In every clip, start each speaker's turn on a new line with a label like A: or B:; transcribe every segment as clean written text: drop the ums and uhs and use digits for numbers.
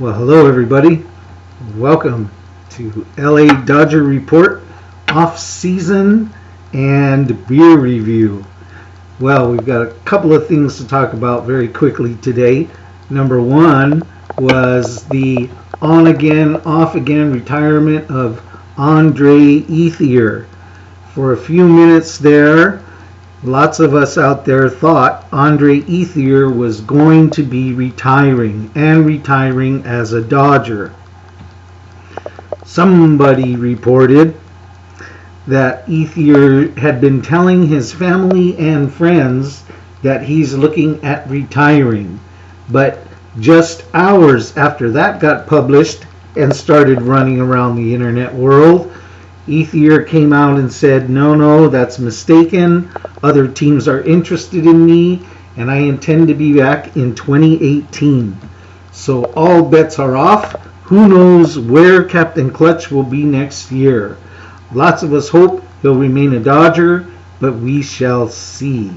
A: Well, hello everybody. Welcome to LA Dodger Report off-season and beer review. Well, we've got a couple of things to talk about very quickly today. Number one was the on-again, off-again retirement of Andre Ethier. For a few minutes there, lots of us out there thought Andre Ethier was going to be retiring as a Dodger. Somebody reported that Ethier had been telling his family and friends that he's looking at retiring. But just hours after that got published and started running around the internet world, Ethier came out and said, no, that's mistaken. Other teams are interested in me, and I intend to be back in 2018. So all bets are off. Who knows where Captain Clutch will be next year? Lots of us hope he'll remain a Dodger, but we shall see.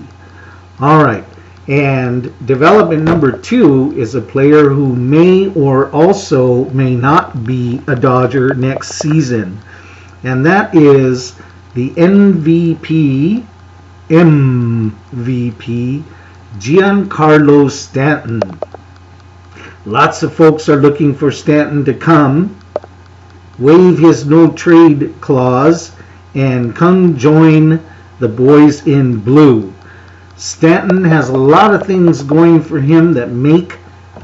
A: All right, and development number 2 is a player who may or also may not be a Dodger next season. And that is the MVP, Giancarlo Stanton. Lots of folks are looking for Stanton to come, waive his no-trade clause, and come join the boys in blue. Stanton has a lot of things going for him that make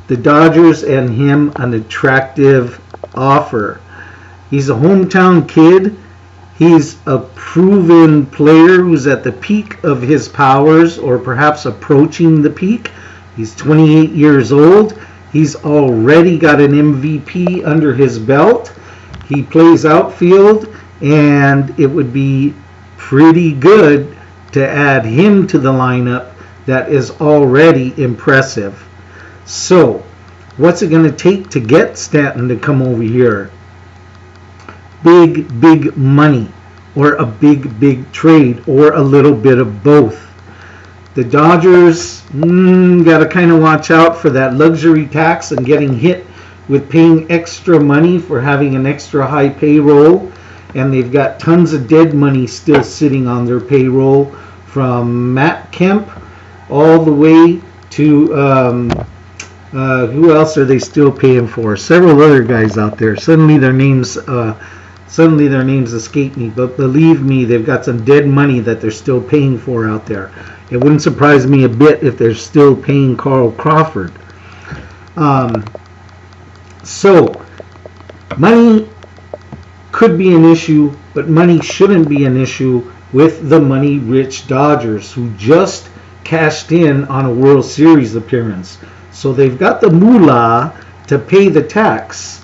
A: the Dodgers and him an attractive offer. He's a hometown kid. He's a proven player who's at the peak of his powers, or perhaps approaching the peak. He's 28 years old. He's already got an MVP under his belt. He plays outfield, and it would be pretty good to add him to the lineup that is already impressive. So, what's it going to take to get Stanton to come over here? Big money, or a big trade, or a little bit of both. The Dodgers got to kind of watch out for that luxury tax and getting hit with paying extra money for having an extra high payroll, and they've got tons of dead money still sitting on their payroll, from Matt Kemp all the way to who else are they still paying for? Several other guys out there. Suddenly their names escape me, but believe me, they've got some dead money that they're still paying for out there. It wouldn't surprise me a bit if they're still paying Carl Crawford. So, money could be an issue, but money shouldn't be an issue with the money-rich Dodgers, who just cashed in on a World Series appearance. So they've got the moolah to pay the tax.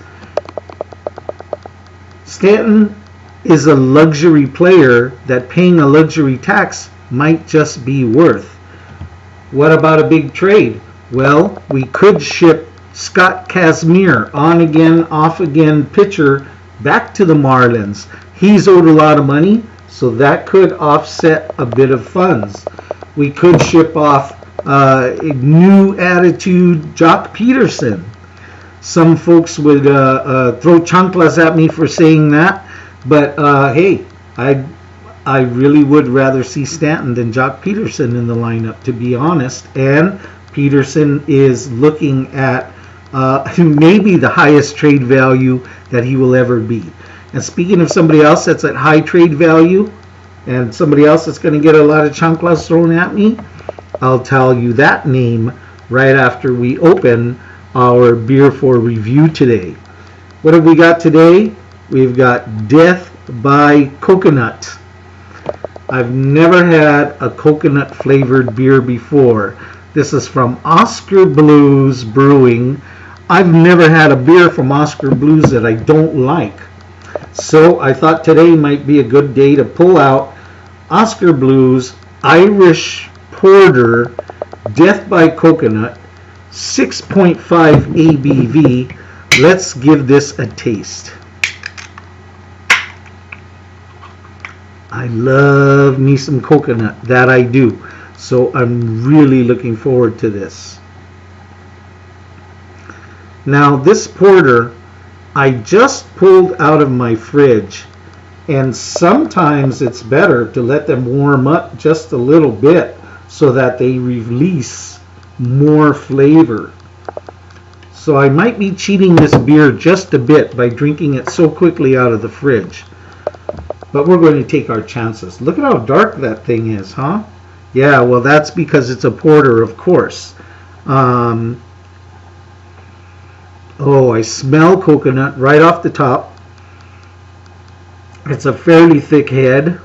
A: Stanton is a luxury player that paying a luxury tax might just be worth. What about a big trade? Well, we could ship Scott Kazmir, on-again, off-again pitcher, back to the Marlins. He's owed a lot of money, so that could offset a bit of funds. We could ship off new attitude Jock Peterson. Some folks would throw chanclas at me for saying that, but hey, I really would rather see Stanton than Jock Peterson in the lineup, to be honest. And Peterson is looking at maybe the highest trade value that he will ever be. And speaking of somebody else that's at high trade value, and somebody else that's going to get a lot of chanclas thrown at me, I'll tell you that name right after we open our beer for review today. What have we got today? We've got Death by Coconut. I've never had a coconut flavored beer before. This is from Oskar Blues Brewing. I've never had a beer from Oskar Blues that I don't like. So I thought today might be a good day to pull out Oskar Blues Irish Porter Death by Coconut, 6.5 ABV. Let's give this a taste. I love me some coconut, that I do. So I'm really looking forward to this. Now this porter I just pulled out of my fridge, and sometimes it's better to let them warm up just a little bit so that they release more flavor. So I might be cheating this beer just a bit by drinking it so quickly out of the fridge. But we're going to take our chances. Look at how dark that thing is, huh? Yeah, well, that's because it's a porter, of course. Oh, I smell coconut right off the top. It's a fairly thick head.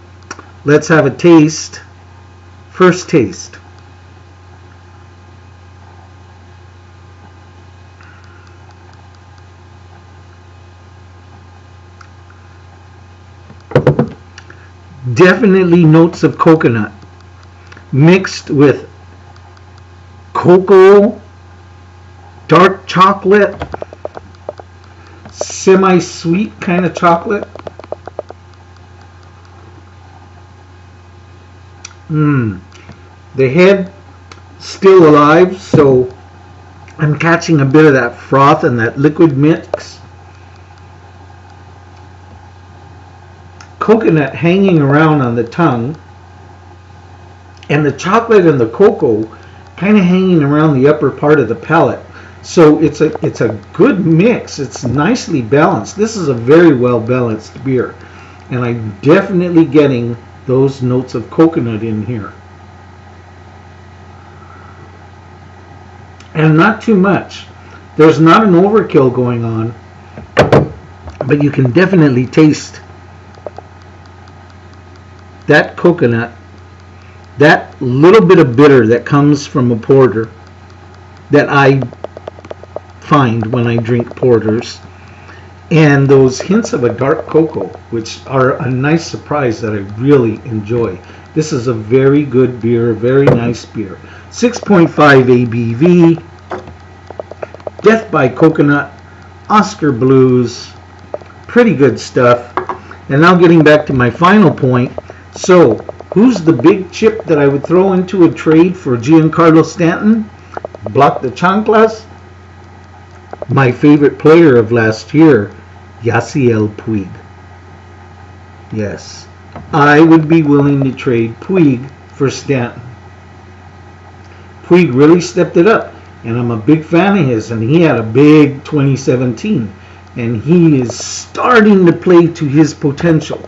A: Let's have a taste. First taste. Definitely notes of coconut mixed with cocoa, dark chocolate, semi-sweet kind of chocolate. The head still alive, so I'm catching a bit of that froth and that liquid mix. Coconut hanging around on the tongue, and the chocolate and the cocoa kind of hanging around the upper part of the palate. So it's a good mix. It's nicely balanced. This is a very well balanced beer, and I'm definitely getting those notes of coconut in here, and not too much. There's not an overkill going on, but you can definitely taste that coconut, that little bit of bitter that comes from a porter that I find when I drink porters, and those hints of a dark cocoa, which are a nice surprise that I really enjoy. This is a very good beer, very nice beer. 6.5 ABV, Death by Coconut, Oskar Blues, pretty good stuff. And now getting back to my final point. So, who's the big chip that I would throw into a trade for Giancarlo Stanton? Block the chanclas. My favorite player of last year, Yasiel Puig. Yes, I would be willing to trade Puig for Stanton. Puig really stepped it up, and I'm a big fan of his, and he had a big 2017, and he is starting to play to his potential.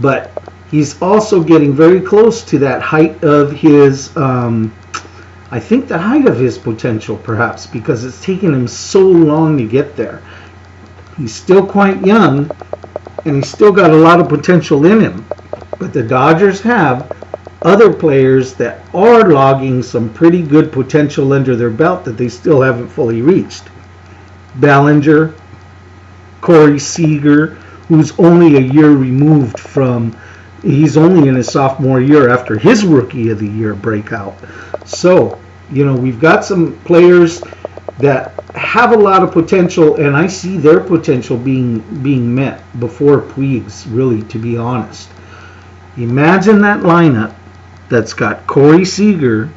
A: But he's also getting very close to that height of his, I think the height of his potential perhaps, because it's taken him so long to get there. He's still quite young, and he's still got a lot of potential in him. But the Dodgers have other players that are logging some pretty good potential under their belt that they still haven't fully reached. Ballinger, Corey Seager, who's only a year removed from, he's only in his sophomore year after his Rookie of the Year breakout. So, you know, we've got some players that have a lot of potential, and I see their potential being met before Puig's, really, to be honest. Imagine that lineup that's got Corey Seager,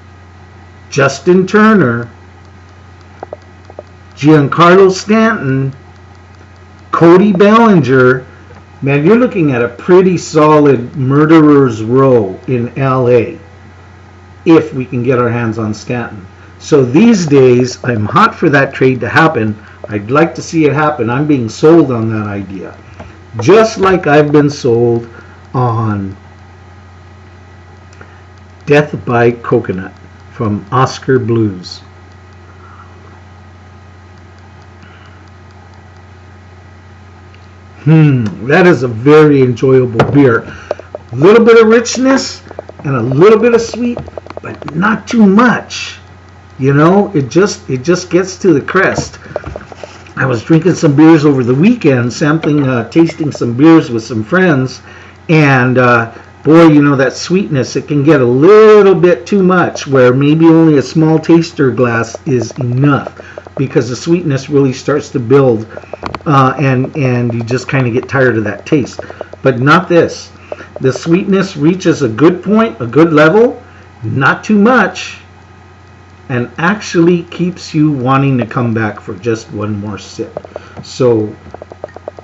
A: Justin Turner, Giancarlo Stanton, Cody Bellinger. Man, you're looking at a pretty solid murderer's row in LA if we can get our hands on Stanton. So these days, I'm hot for that trade to happen. I'd like to see it happen. I'm being sold on that idea. Just like I've been sold on Death by Coconut from Oskar Blues. That is a very enjoyable beer. A little bit of richness and a little bit of sweet, but not too much. You know, it just gets to the crest. I was drinking some beers over the weekend, tasting some beers with some friends, and boy, you know, that sweetness, it can get a little bit too much, where maybe only a small taster glass is enough, because the sweetness really starts to build, and you just kind of get tired of that taste. But not this. The sweetness reaches a good point, a good level, not too much, and actually keeps you wanting to come back for just one more sip. So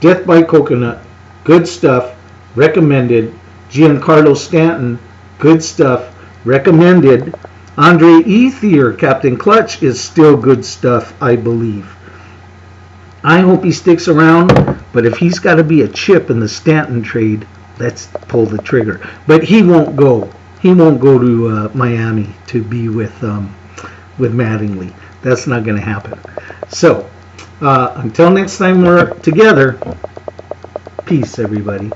A: Death by Coconut, good stuff, recommended. Giancarlo Stanton, good stuff, recommended. Andre Ethier, Captain Clutch, is still good stuff, I believe. I hope he sticks around, but if he's got to be a chip in the Stanton trade, let's pull the trigger. But he won't go. He won't go to Miami to be with Mattingly. That's not going to happen. So, until next time we're together, peace, everybody.